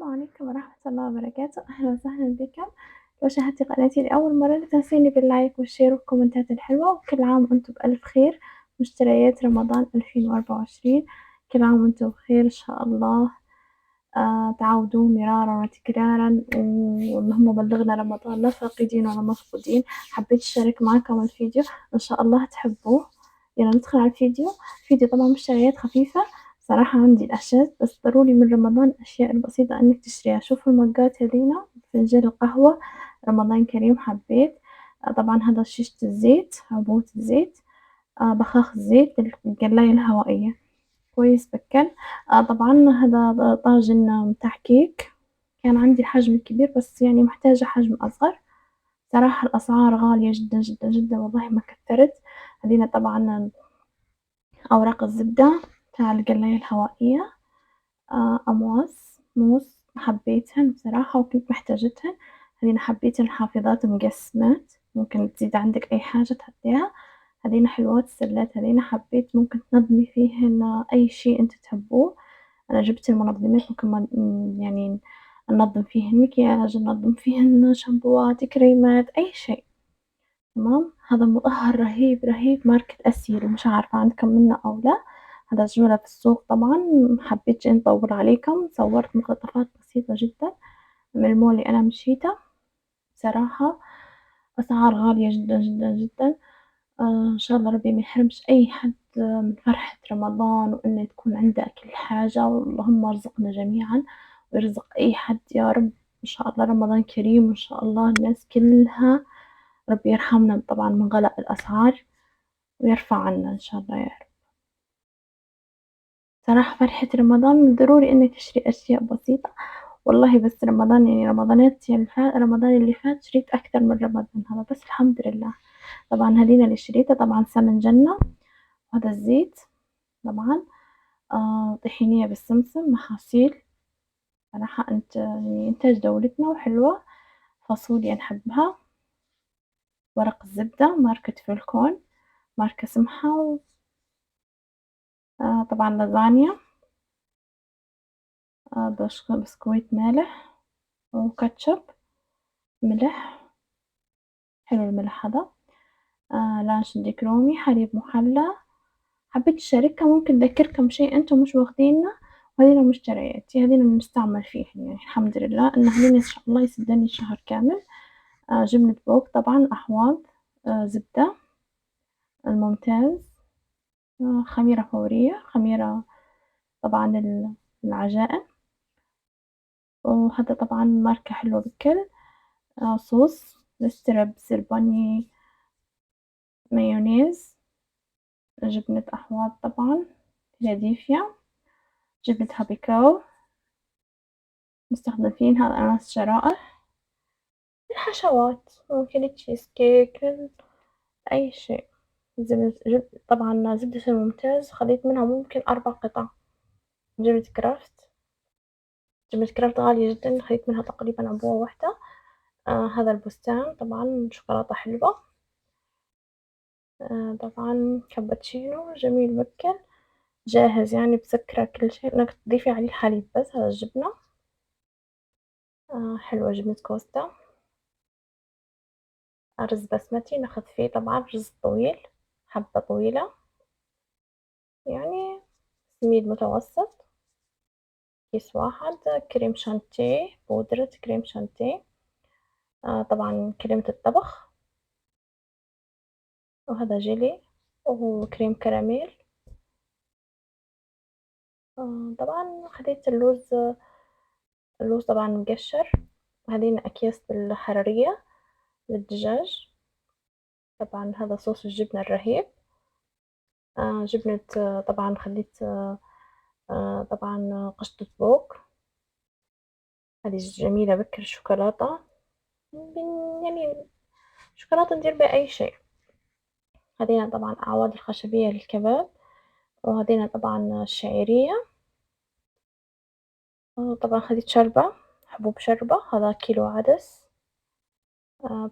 السلام عليكم ورحمة الله وبركاته، أهلًا وسهلًا بِك. لو شاهدتِ قناتي لأول مرة لا تنسيني باللايك والشير والكومنتات الحلوة، وكل عام وأنتم بألف خير. مشتريات رمضان 2024 كل عام وأنتم بخير إن شاء الله. تعاودوا مرارًا وتكرارًا، واللهم بلغنا رمضان لا فاقدين ولا مفقودين. حبيت أشارك معاكم الفيديو إن شاء الله تحبوه. يلا ندخل على الفيديو. فيديو طبعًا مشتريات خفيفة. صراحة عندي الأعشاب بس ضروري من رمضان الأشياء البسيطة إنك تشتريها. شوفوا المجات هذينا، فنجان القهوة، رمضان كريم حبيت. طبعًا هذا شيشة الزيت، عبوة الزيت، بخاخ الزيت، القلاية الهوائية. كويس بكّل. طبعًا هذا طاجن متاع كيك، كان عندي الحجم الكبير بس يعني محتاجة حجم أصغر. صراحة الأسعار غالية جدًا، جدًا، جدًا والله ما كتّرت. هذينا طبعًا أوراق الزبدة بتاع القلاية الهوائية. أمواس، موس حبيتهن بصراحة وكنت محتاجتهن. هذينا حبيت الحافظات مجسمات، ممكن تزيد عندك أي حاجة تحطيها. هذينا حلوات السلات، هذينا حبيت ممكن تنظمي فيهن أي شي انتوا تحبوه. أنا جبت المنظمات ممكن يعني ننظم فيهن مكياج، ننظم فيهن شامبوات، كريمات، أي شيء. تمام. هذا مطهّر رهيب، رهيب ماركة أسيل، مش عارفة عندكم منه أو لأ. هذا جملة في السوق طبعًا. محبيتش نطوّل عليكم، صوّرت مقتطفات بسيطة جدًا من المول اللي أنا مشيته. بصراحة أسعار غالية جدًا، جدًا، جدًا. إن شاء الله ربي ما يحرمش أي حد من فرحة رمضان، وإنه تكون عنده كل حاجة، واللهم ارزقنا جميعًا ويرزق أي حد يا رب. إن شاء الله رمضان كريم وإن شاء الله الناس كلها ربي يرحمنا طبعًا من غلاء الأسعار ويرفع عنا إن شاء الله يا رب. صراحة فرحة رمضان ضروري إنك تشتري أشياء بسيطة. والله بس رمضان يعني رمضانات يعني رمضان اللي فات شريت أكتر من رمضان هذا، بس الحمد لله. طبعًا هذينا اللي شريته طبعًا سمن جنة، وهذا الزيت طبعًا. طحينية بالسمسم، محاصيل صراحة يعني إنتاج دولتنا وحلوة. فاصوليا نحبها. ورق الزبدة ماركة فلكون، ماركة سمحة. طبعًا لازانيا، بسكويت مالح وكاتشب، ملح، حلو الملح هذا. لانشون ديكرومي، حليب مُحلّى. حبيت أشاركها ممكن تذكّركم شي أنتم مش واخدينه. وهذينا مشترياتي، هذينا المستعمل فيهن يعني الحمد لله إن هذينا إن شاء الله يسدّني شهر كامل. جبنة بوق طبعًا أحواض. زبدة الممتاز. خميرة فورية، خميرة طبعًا العجائن. وهذا طبعًا ماركة حلوة بكل. صوص ستريبس، البانيه، مايونيز، جبنة أحواض طبعًا، فيلادلفيا، جبنة هابي كاو، مستخدمين هذا أناناس شرائح. الحشوات ممكن تشيز كيك، أي شيء. طبعًا زبدة الممتاز خليت منها ممكن 4 قطع. جبنة كرافت، جبنة كرافت غالية جدًا خليت منها تقريبًا عبوة واحدة. هذا البستان طبعًا شوكولاتة حلوة. طبعًا كابتشينو جميل بكل، جاهز يعني بسكرة كل شيء، إنك تضيفي عليه الحليب بس. هذا الجبنة حلوة، جبنة كوستا. رز بسمتي ناخذ فيه طبعًا رز طويل، حبة طويلة، يعني سميد متوسط. كيس واحد. كريم شانتيه، بودرة كريم شانتيه. طبعًا كريمة الطبخ، وهذا جيلي، وكريم كراميل. طبعًا خديت اللوز طبعًا مقشر. وهذينا أكياس الحرارية للدجاج. طبعًا هذا صوص الجبنة الرهيب. جبنة طبعًا خليت طبعًا قشطة بوق، هذه جميلة بكل الشوكولاتة. يعني شوكولاتة ندير بها أي شيء. هذينا طبعًا أعواد الخشبية للكباب، وهذينا طبعًا الشعيرية. طبعًا خديت شوربة، حبوب شوربة، هذا كيلو عدس.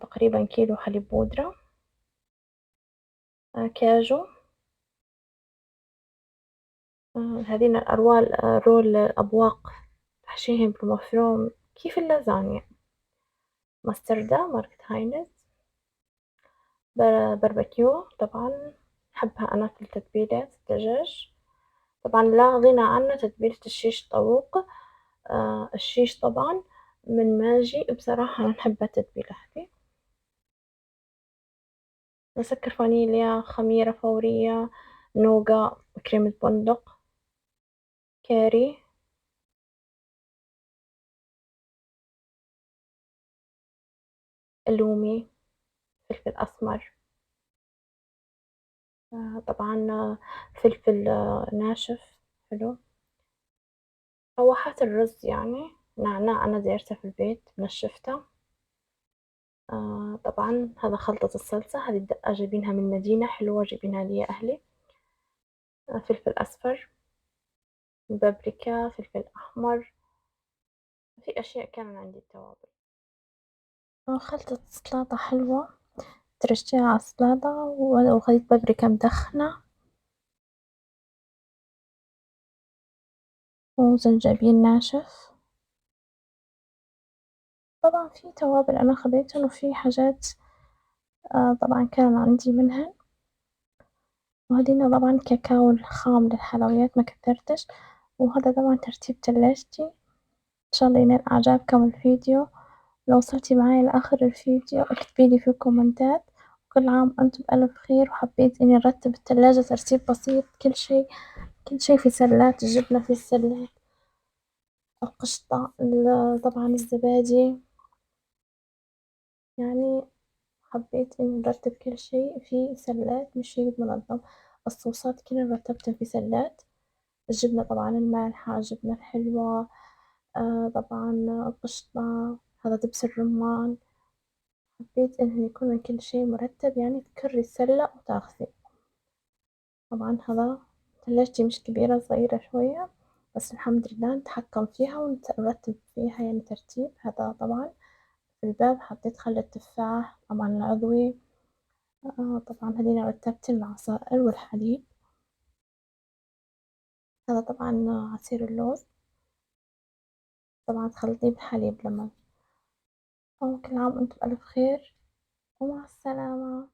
تقريبًا كيلو حليب بودرة. كاجو. هذينا أروال رول أبواق أحشيهم بالمفروم كيف اللازانيا، مستردة ماركة هاينز، باربيكيو طبعًا أحبها أنا في تتبيلة الدجاج، طبعًا لا غنى عنها تتبيلة الشيش طاووق، الشيش طبعًا من ماجي بصراحة أنا نحب التتبيلة هذي، مسكر فانيليا، خميرة فورية، نوغا، كريمة بندق، كاري، لومي، فلفل أسمر، طبعًا فلفل ناشف حلو، رواحات الرز يعني، نعناع أنا دايرته في البيت نشفته. طبعًا هذا خلطة الصلصة، هذه الدقة جايبينها من مدينة حلوة جايبينها لي أهلي، فلفل أصفر، بابريكا، فلفل أحمر، في أشياء كان عندي التوابل. خلطة سلطة حلوة ترشيها على السلطة وخليط بابريكا مدخنة وزنجبيل ناشف، طبعًا في توابل أنا خليتهن وفي حاجات طبعًا كان عندي منهن، وهادينا طبعًا كاكاو الخام للحلويات ما كترتش، وهذا طبعًا ترتيب تلاجتي، إن شاء الله ينال إعجابكم الفيديو، لو وصلتِ معايا لآخر الفيديو اكتبيلي في الكومنتات، وكل عام وأنتم بألف خير، وحبيت إني أرتب التلاجة ترتيب بسيط كل شي في سلات، الجبنة في السلات، القشطة طبعًا الزبادي، يعني حبيت إني نرتب كل شي في سلات مش منظم، الصوصات كلها رتبتها في سلات، الجبنة طبعًا المالحة، الجبنة الحلوة، طبعًا القشطة، هذا دبس الرمان، حبيت إنه يكون كل شي مرتب يعني تكري السلة وتاخذي، طبعًا هذا تلاجتي مش كبيرة صغيرة شوية، بس الحمد لله نتحكم فيها ونرتب فيها يعني ترتيب، هذا طبعًا في الباب حطيت خل التفاح طبعًا العضوي، طبعًا هادينا رتبت العصائر والحليب، هذا طبعًا عصير اللوز، طبعًا تخلطيه بحليب لمن، وكل عام وأنتم بألف خير ومع السلامة.